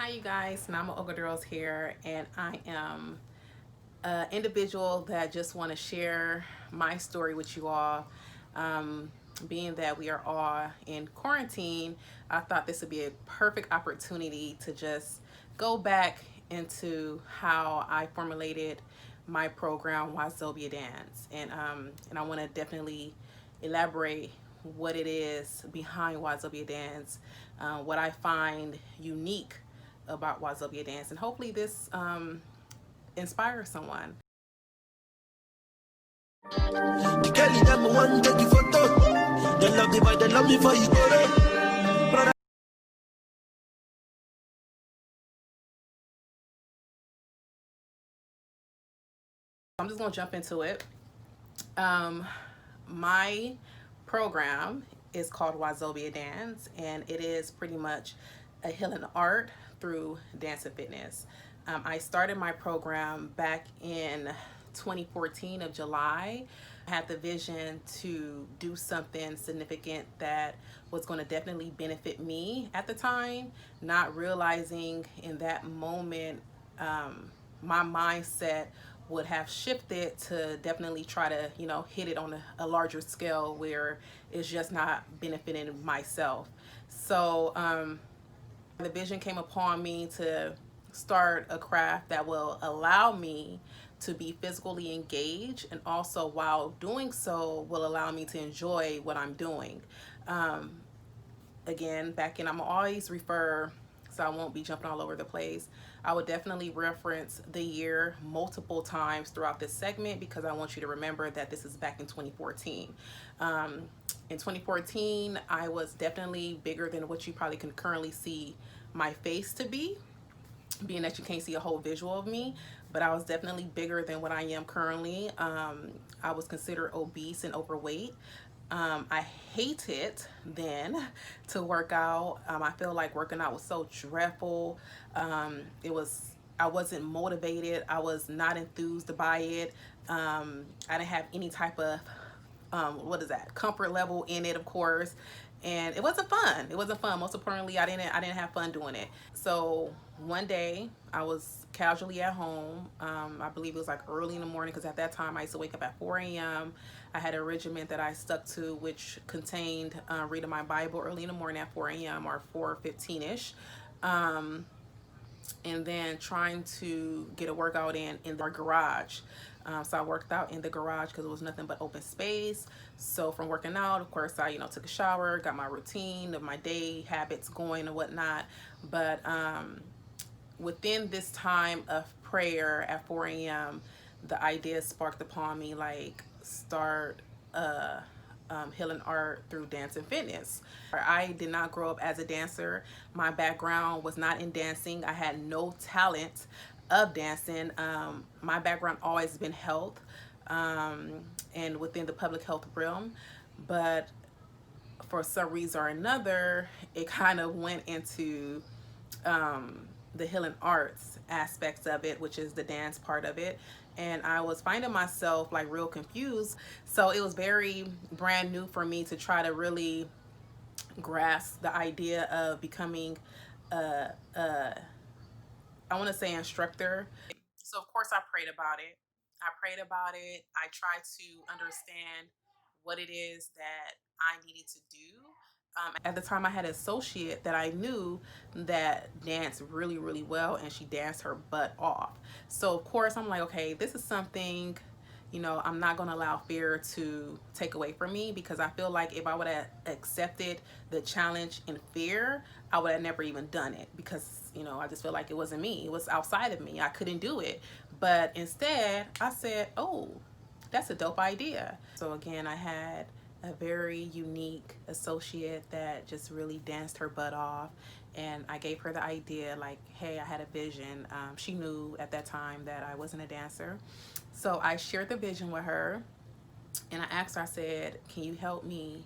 Hi you guys, Nama Ogadurls here, and I am an individual that just want to share my story with you all. Being that we are all in quarantine, I thought this would be a perfect opportunity to just go back into how I formulated my program Wazobia Dance, and I want to definitely elaborate what it is behind Wazobia Dance, what I find unique about Wazobia Dance, and hopefully this inspires someone. The girl them want take the photo. They love the boy, they love me for you go. I'm just gonna jump into it. My program is called Wazobia Dance, and it is pretty much a healing art through dance and fitness. I started my program back in 2014 of July. I had the vision to do something significant that was going to definitely benefit me at the time, not realizing in that moment my mindset would have shifted to definitely try to, hit it on a larger scale where it's just not benefiting myself. So the vision came upon me to start a craft that will allow me to be physically engaged, and also while doing so will allow me to enjoy what I'm doing. Again, back in, I'm always refer, so I won't be jumping all over the place. I would definitely reference the year multiple times throughout this segment because I want you to remember that this is back in 2014. In 2014, I was definitely bigger than what you probably can currently see my face to be, being that you can't see a whole visual of me, but I was definitely bigger than what I am currently. I was considered obese and overweight. I hated then to work out. I feel like working out was so dreadful. I wasn't motivated. I was not enthused by it. I didn't have any type of what is that, comfort level in it, of course, and it wasn't fun. It wasn't fun. Most importantly, I didn't have fun doing it. So one day I was casually at home. I believe it was like early in the morning, because at that time I used to wake up at 4 a.m. I had a regimen that I stuck to, which contained reading my Bible early in the morning at 4 a.m. or 4:15 ish. And then trying to get a workout in our garage. So I worked out in the garage because it was nothing but open space. So from working out, of course, I took a shower, got my routine of my day habits going and whatnot. But within this time of prayer at 4 a.m., the idea sparked upon me, like, start healing art through dance and fitness. I did not grow up as a dancer. My background was not in dancing. I had no talent of dancing. My background always been health, and within the public health realm. But for some reason or another, it kind of went into the healing arts aspects of it, which is the dance part of it. And I was finding myself like real confused. So it was very brand new for me to try to really grasp the idea of becoming I want to say instructor. So of course I prayed about it. I tried to understand what it is that I needed to do. At the time, I had an associate that I knew that danced really, really well, and she danced her butt off. So of course, I'm like, okay, this is something, I'm not going to allow fear to take away from me, because I feel like if I would have accepted the challenge in fear, I would have never even done it, because I just feel like it wasn't me. It was outside of me. I couldn't do it. But instead, I said, oh, that's a dope idea. So again, I had a very unique associate that just really danced her butt off. And I gave her the idea, like, hey, I had a vision. She knew at that time that I wasn't a dancer. So I shared the vision with her, and I asked her, I said, can you help me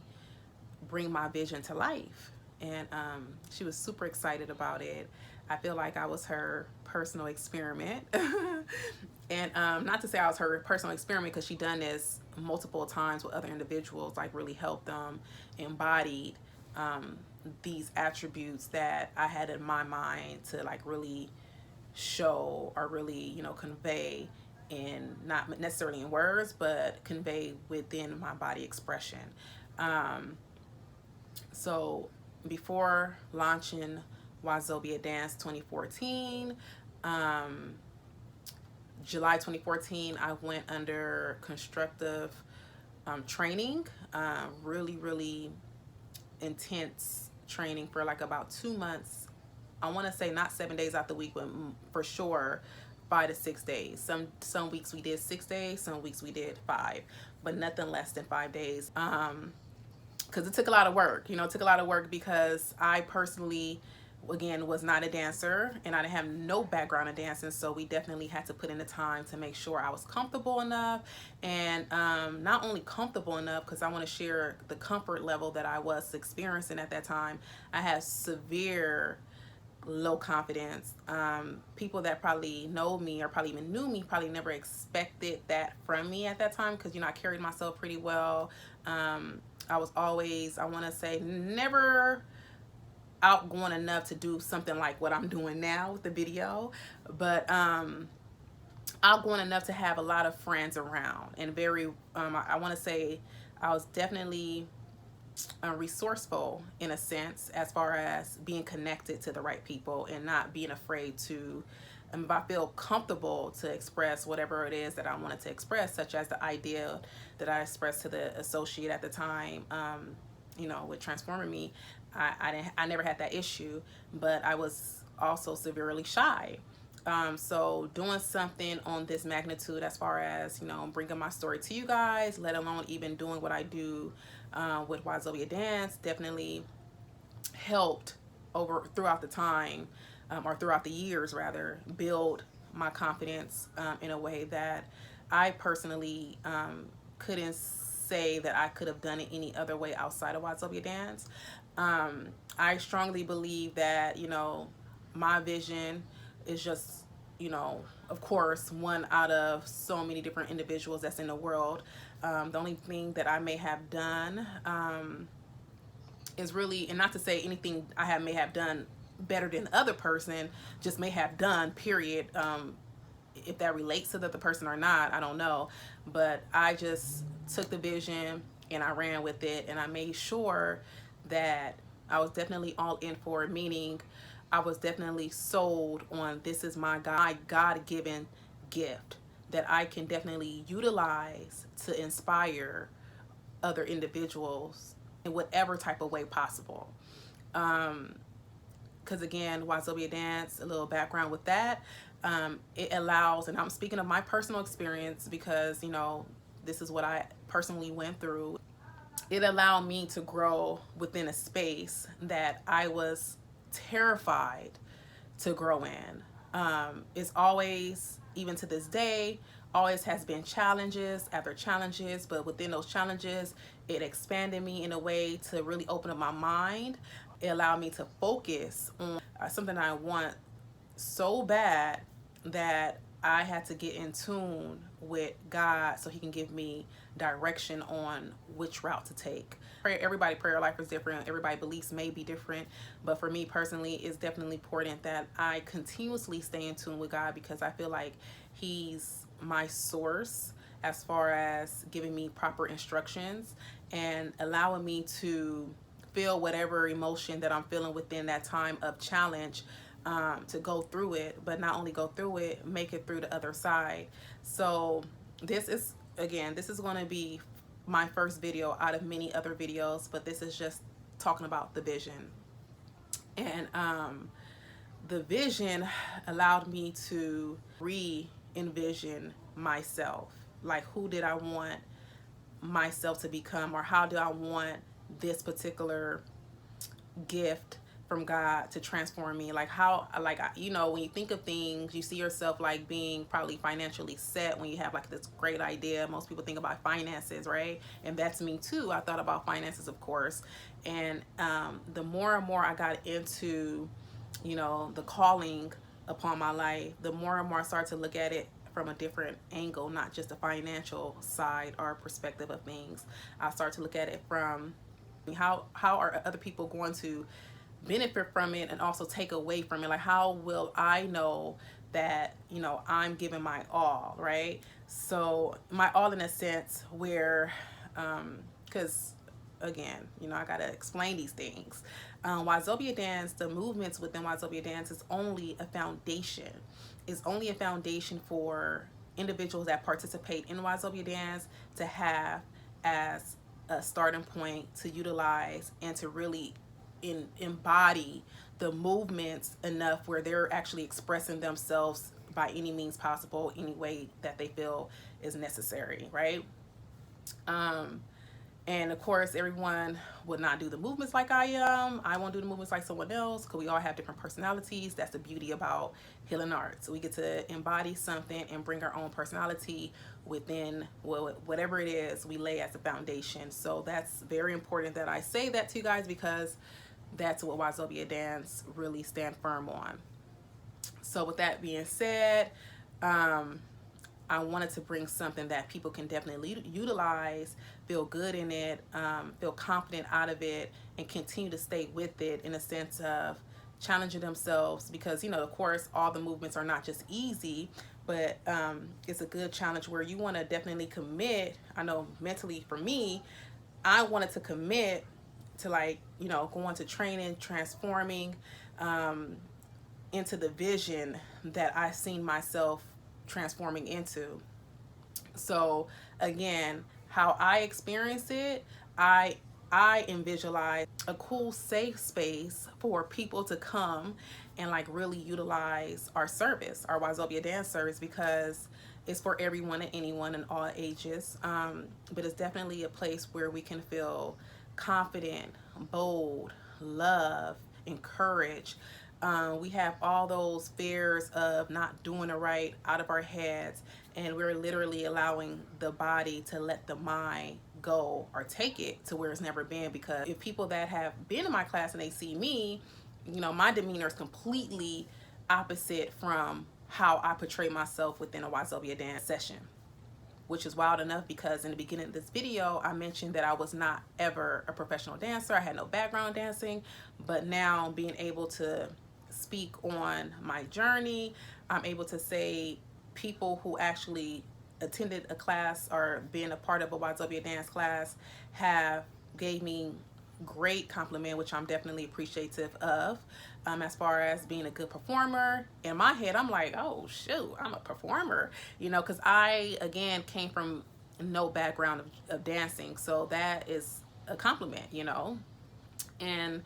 bring my vision to life? And she was super excited about it. I feel like I was her personal experiment. And not to say I was her personal experiment, because she done this multiple times with other individuals, like really helped them embodied these attributes that I had in my mind to like really show or really, you know, convey in, not necessarily in words, but convey within my body expression. Um, so before launching Wazobia Dance 2014, um, July 2014, I went under constructive training, really, really intense training for like about 2 months. I want to say not 7 days out the week, but for sure 5 to 6 days. Some weeks we did 6 days, some weeks we did 5, but nothing less than 5 days. Because it took a lot of work. You know, it took a lot of work because I personally, again, was not a dancer and I didn't have no background in dancing. So we definitely had to put in the time to make sure I was comfortable enough, and not only comfortable enough, because I want to share the comfort level that I was experiencing at that time. I had severe low confidence. People that probably know me or probably even knew me probably never expected that from me at that time, because, you know, I carried myself pretty well. I was always, I want to say, never outgoing enough to do something like what I'm doing now with the video, but outgoing enough to have a lot of friends around, and very, I want to say I was definitely resourceful in a sense, as far as being connected to the right people and not being afraid to, if I feel comfortable to express whatever it is that I wanted to express, such as the idea that I expressed to the associate at the time, you know, with transforming me. I never had that issue, but I was also severely shy. So doing something on this magnitude, as far as, you know, bringing my story to you guys, let alone even doing what I do with Wazobia Dance, definitely helped over throughout the time, or throughout the years rather, build my confidence in a way that I personally couldn't say that I could have done it any other way outside of Wazobia Dance. I strongly believe that, you know, my vision is just, you know, of course, one out of so many different individuals that's in the world. The only thing that I may have done is really, and not to say anything may have done better than the other person, just may have done, period. If that relates to the other person or not, I don't know. But I just took the vision and I ran with it, and I made sure that I was definitely all in for it, meaning I was definitely sold on, this is my God-given gift that I can definitely utilize to inspire other individuals in whatever type of way possible. Because again, Wazobia Dance, a little background with that, it allows, and I'm speaking of my personal experience because, you know, this is what I personally went through. It allowed me to grow within a space that I was terrified to grow in. It's always, even to this day, always has been challenges after challenges, but within those challenges, it expanded me in a way to really open up my mind. It allowed me to focus on something I want so bad that I had to get in tune with God so he can give me direction on which route to take. Everybody prayer life is different. Everybody beliefs may be different. But for me personally, it's definitely important that I continuously stay in tune with God, because I feel like he's my source as far as giving me proper instructions and allowing me to feel whatever emotion that I'm feeling within that time of challenge, to go through it, but not only go through it, make it through the other side. So this is, again, this is going to be my first video out of many other videos, but this is just talking about the vision. And the vision allowed me to re-envision myself. Like, who did I want myself to become, or how do I want this particular gift from God to transform me? Like, how, like, you know, when you think of things, you see yourself like being probably financially set when you have like this great idea. Most people think about finances, right? And that's me too. I thought about finances, of course. And the more and more I got into, you know, the calling upon my life, the more and more I started to look at it from a different angle, not just the financial side or perspective of things. I started to look at it from How are other people going to benefit from it and also take away from it? Like, how will I know that, you know, I'm giving my all, right? So my all in a sense where, because again, you know, I gotta explain these things. Wazobia dance, the movements within Wazobia dance is only a foundation. Is only a foundation for individuals that participate in Wazobia dance to have as a starting point to utilize and to really embody the movements enough where they're actually expressing themselves by any means possible, any way that they feel is necessary, right? Um, and of course, everyone would not do the movements like I am. I won't do the movements like someone else because we all have different personalities. That's the beauty about healing arts. So we get to embody something and bring our own personality within whatever it is we lay as a foundation. So that's very important that I say that to you guys because that's what Wazobia dance really stand firm on. So with that being said, I wanted to bring something that people can definitely utilize, feel good in it, feel confident out of it, and continue to stay with it in a sense of challenging themselves because, you know, of course, all the movements are not just easy, but it's a good challenge where you want to definitely commit. I know mentally for me, I wanted to commit to, like, you know, going to training, transforming into the vision that I seen myself transforming into. So again, how I experience it, I I visualize a cool safe space for people to come and like really utilize our service, our Wazobia dance service, because it's for everyone and anyone in all ages. But it's definitely a place where we can feel confident, bold, love, encourage. We have all those fears of not doing it right out of our heads, and we're literally allowing the body to let the mind go or take it to where it's never been. Because if people that have been in my class and they see me, you know, my demeanor is completely opposite from how I portray myself within a Wazobia dance session, which is wild enough because in the beginning of this video, I mentioned that I was not ever a professional dancer. I had no background dancing, but now being able to speak on my journey, I'm able to say people who actually attended a class or been a part of a Wazobia dance class have gave me great compliment, which I'm definitely appreciative of. As far as being a good performer, in my head, I'm like, oh shoot, I'm a performer, you know, because I again came from no background of dancing, so that is a compliment, you know. And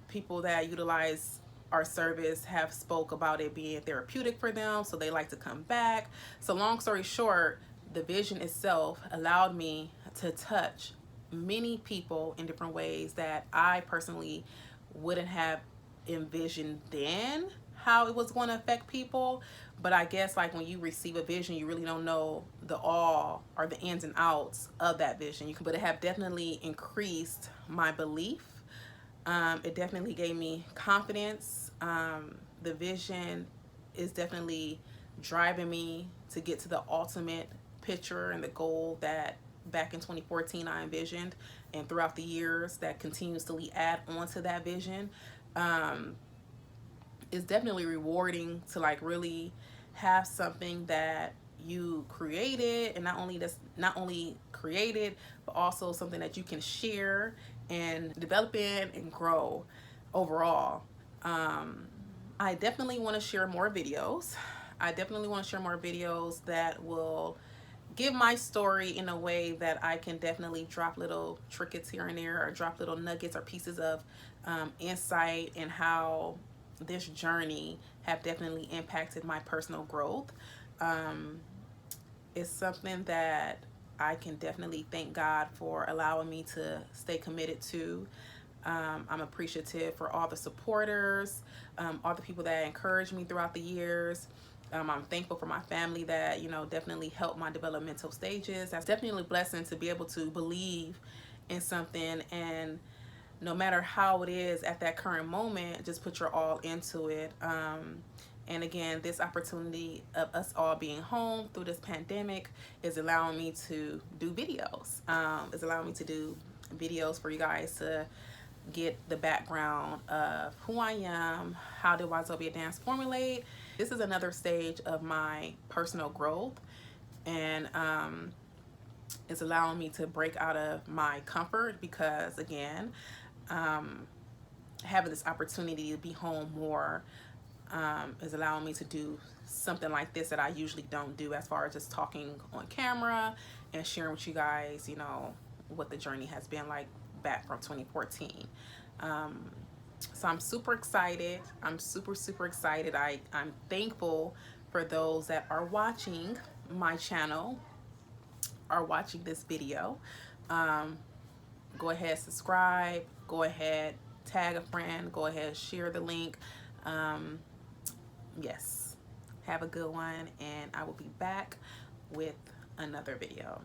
people that utilize our service have spoke about it being therapeutic for them, so they like to come back. So long story short, the vision itself allowed me to touch many people in different ways that I personally wouldn't have envisioned then how it was going to affect people. But I guess like when you receive a vision, you really don't know the all or the ins and outs of that vision. But it have definitely increased my belief. It definitely gave me confidence. The vision is definitely driving me to get to the ultimate picture and the goal that back in 2014 I envisioned, and throughout the years that continuously add on to that vision. It's definitely rewarding to like really have something that you created, and not only created, but also something that you can share and develop in and grow overall. I definitely want to share more videos. I definitely want to share more videos that will give my story in a way that I can definitely drop little trinkets here and there, or drop little nuggets or pieces of insight and how this journey have definitely impacted my personal growth. It's something that I can definitely thank God for allowing me to stay committed to. I'm appreciative for all the supporters, all the people that encouraged me throughout the years. I'm thankful for my family that, you know, definitely helped my developmental stages. That's definitely a blessing to be able to believe in something, and no matter how it is at that current moment, just put your all into it. And again, this opportunity of us all being home through this pandemic is allowing me to do videos. Is allowing me to do videos for you guys to get the background of who I am, how did Wazobia dance formulate. This is another stage of my personal growth, and it's allowing me to break out of my comfort because, again, having this opportunity to be home more is allowing me to do something like this that I usually don't do, as far as just talking on camera and sharing with you guys, you know, what the journey has been like back from 2014. So I'm super excited. I'm super excited. I'm thankful for those that are watching my channel, are watching this video. Go ahead, subscribe, go ahead, tag a friend, go ahead, share the link. Yes, have a good one, and I will be back with another video.